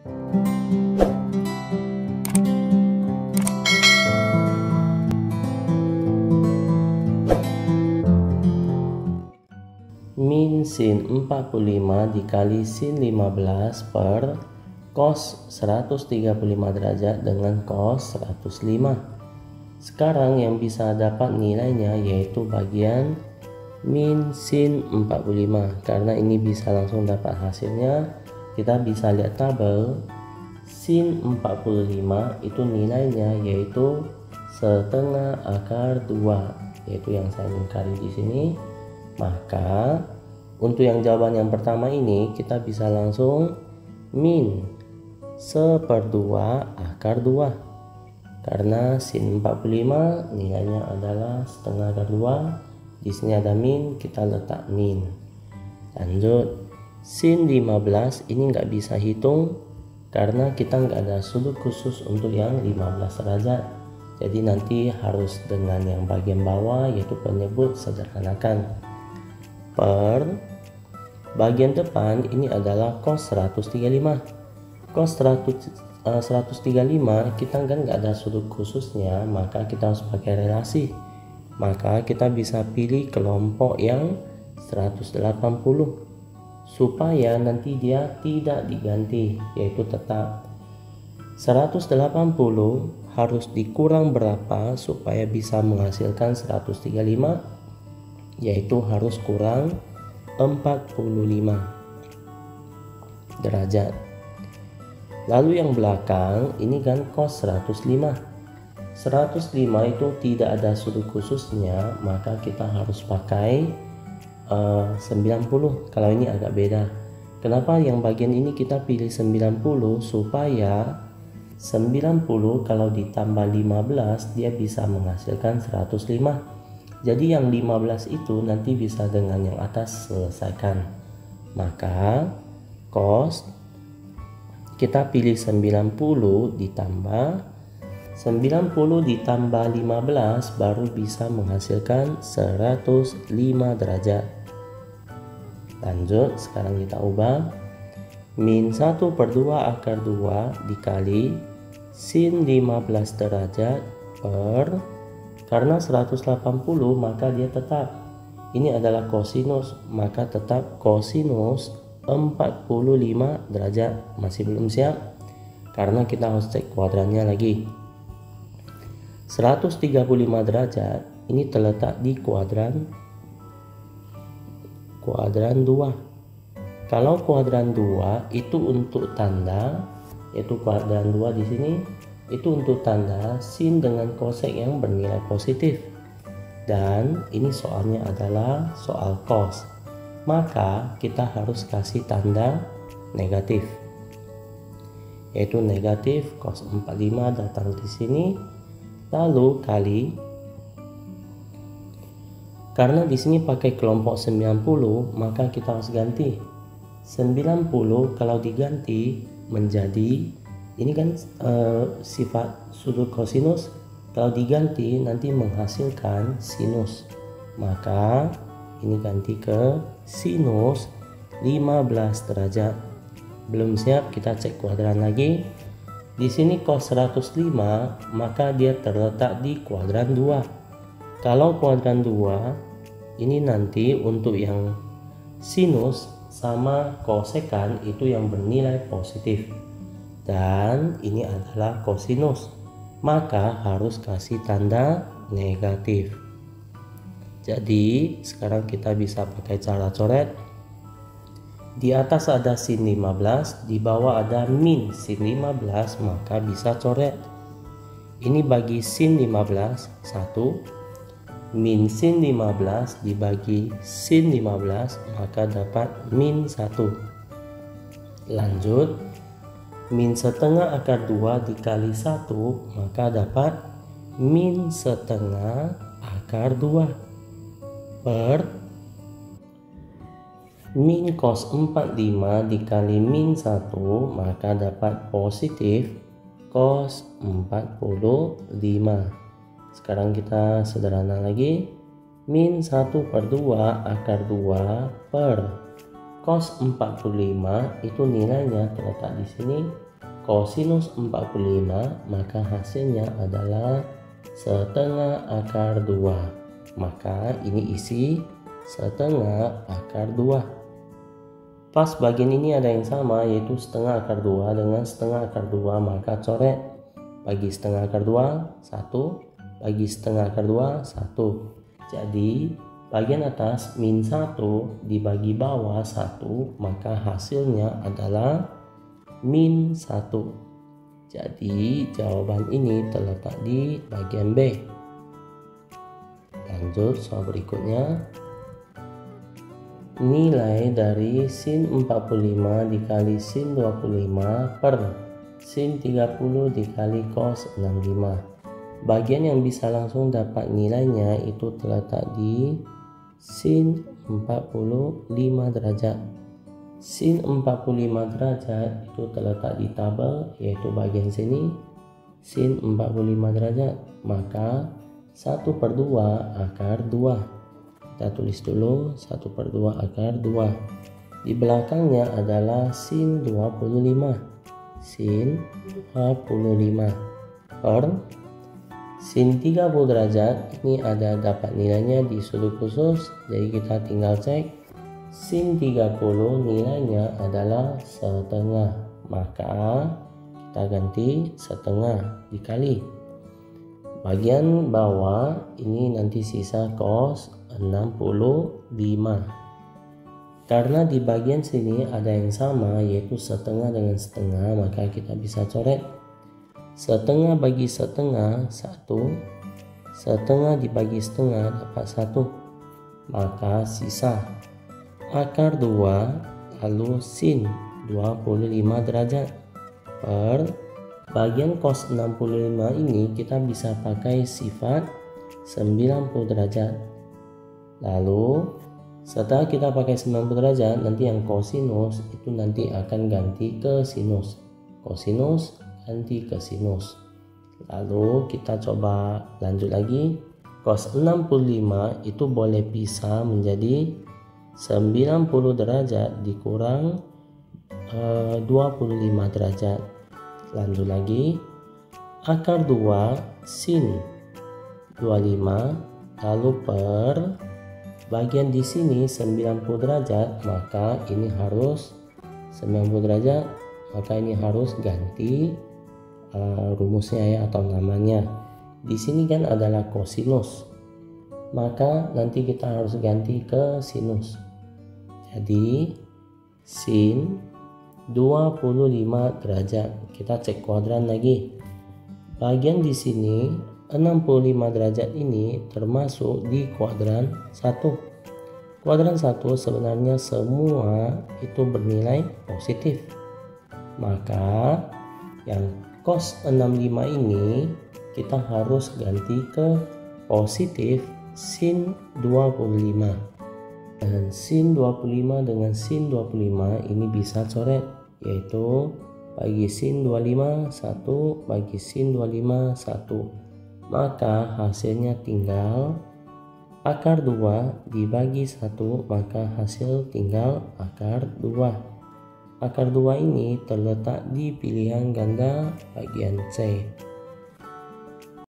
Min sin 45 dikali sin 15 per cos 135 derajat dengan cos 105. Sekarang yang bisa dapat nilainya yaitu bagian min sin 45. Karena ini bisa langsung dapat hasilnya, kita bisa lihat tabel. Sin 45 itu nilainya yaitu setengah akar 2, yaitu yang saya ingkari di sini. Maka untuk yang jawaban yang pertama ini kita bisa langsung min 1/2 akar 2, karena sin 45 nilainya adalah setengah akar 2. Di sini ada min, kita letak min. Lanjut, sin 15 ini nggak bisa hitung karena kita nggak ada sudut khusus untuk yang 15 derajat. Jadi nanti harus dengan yang bagian bawah, yaitu penyebut sederhanakan. Per bagian depan ini adalah cos 135. Cos 135 kita kan nggak ada sudut khususnya, maka kita harus pakai relasi. Maka kita bisa pilih kelompok yang 180 supaya nanti dia tidak diganti, yaitu tetap 180 harus dikurang berapa supaya bisa menghasilkan 135, yaitu harus kurang 45 derajat. Lalu yang belakang ini kan cos 105. 105 itu tidak ada sudut khususnya, maka kita harus pakai 90. Kalau ini agak beda. Kenapa yang bagian ini kita pilih 90? Supaya 90 kalau ditambah 15 dia bisa menghasilkan 105. Jadi yang 15 itu nanti bisa dengan yang atas selesaikan. Maka cos kita pilih 90 ditambah 15 baru bisa menghasilkan 105 derajat. Lanjut, sekarang kita ubah. Min 1/2 akar 2 dikali sin 15 derajat per, karena 180 maka dia tetap, ini adalah kosinus, maka tetap kosinus 45 derajat. Masih belum siap karena kita harus cek kuadrannya lagi. 135 derajat ini terletak di kuadran 2. Kalau kuadran 2 itu untuk tanda, yaitu kuadran 2 di sini itu untuk tanda sin dengan kosek yang bernilai positif. Dan ini soalnya adalah soal cos, maka kita harus kasih tanda negatif, yaitu negatif cos 45 datang di sini, lalu kali, karena di sini pakai kelompok 90 maka kita harus ganti 90. Kalau diganti menjadi ini kan sifat sudut kosinus, kalau diganti nanti menghasilkan sinus, maka ini ganti ke sinus 15 derajat. Belum siap, kita cek kuadran lagi. Di sini cos 105 maka dia terletak di kuadran 2. Kalau kuadran 2 ini nanti untuk yang sinus sama kosekan itu yang bernilai positif, dan ini adalah kosinus, maka harus kasih tanda negatif. Jadi sekarang kita bisa pakai cara coret. Di atas ada sin 15, di bawah ada min sin 15, maka bisa coret. Ini bagi sin 15 1, min sin 15 dibagi sin 15, maka dapat min 1. Lanjut, min setengah akar 2 dikali 1, maka dapat min setengah akar 2 per min cos 45 dikali min 1, maka dapat positif cos 45. Sekarang kita sederhana lagi. Min 1/2 akar 2 per Cos 45 itu nilainya terletak di sini. Kosinus 45 maka hasilnya adalah setengah akar 2. Maka ini isi setengah akar 2. Pas bagian ini ada yang sama, yaitu setengah akar 2 dengan setengah akar 2, maka coret. Bagi setengah akar 2 1, bagi setengah akar 2 1. Jadi bagian atas min 1 dibagi bawah 1, maka hasilnya adalah min 1. Jadi jawaban ini terletak di bagian B. Lanjut soal berikutnya. Nilai dari sin 45 dikali sin 25 per sin 30 dikali cos 65. Bagian yang bisa langsung dapat nilainya itu terletak di sin 45 derajat. Sin 45 derajat itu terletak di tabel, yaitu bagian sini sin 45 derajat, maka 1/2 akar 2. Kita tulis dulu 1/2 akar 2. Di belakangnya adalah sin 25. Sin 25 per sin 30 derajat. Ini ada dapat nilainya di sudut khusus, jadi kita tinggal cek. Sin 30 nilainya adalah setengah, maka kita ganti setengah dikali. Bagian bawah ini nanti sisa cos 65. Karena di bagian sini ada yang sama, yaitu setengah dengan setengah, maka kita bisa coret. Setengah bagi setengah 1, setengah dibagi setengah dapat 1, maka sisa akar 2 lalu sin 25 derajat per bagian cos 65 ini kita bisa pakai sifat 90 derajat. Lalu setelah kita pakai 90 derajat, nanti yang kosinus itu nanti akan ganti ke sinus. Kosinus ganti ke sinus. Lalu kita coba lanjut lagi. Cos 65 itu boleh pisah menjadi 90 derajat dikurang 25 derajat. Lanjut lagi. Akar 2 sin 25 lalu per bagian di sini 90 derajat, maka ini harus 90 derajat, maka ini harus ganti rumusnya ya, atau namanya. Di sini kan adalah kosinus, maka nanti kita harus ganti ke sinus. Jadi sin 25 derajat. Kita cek kuadran lagi. Bagian di sini 65 derajat ini termasuk di kuadran 1. Kuadran 1 sebenarnya semua itu bernilai positif. Maka yang cos 65 ini kita harus ganti ke positif sin 25. Dan sin 25 dengan sin 25 ini bisa coret, yaitu bagi sin 25 1, bagi sin 25 1. Maka hasilnya tinggal akar 2 dibagi 1, maka hasil tinggal akar 2. Akar 2 ini terletak di pilihan ganda bagian C.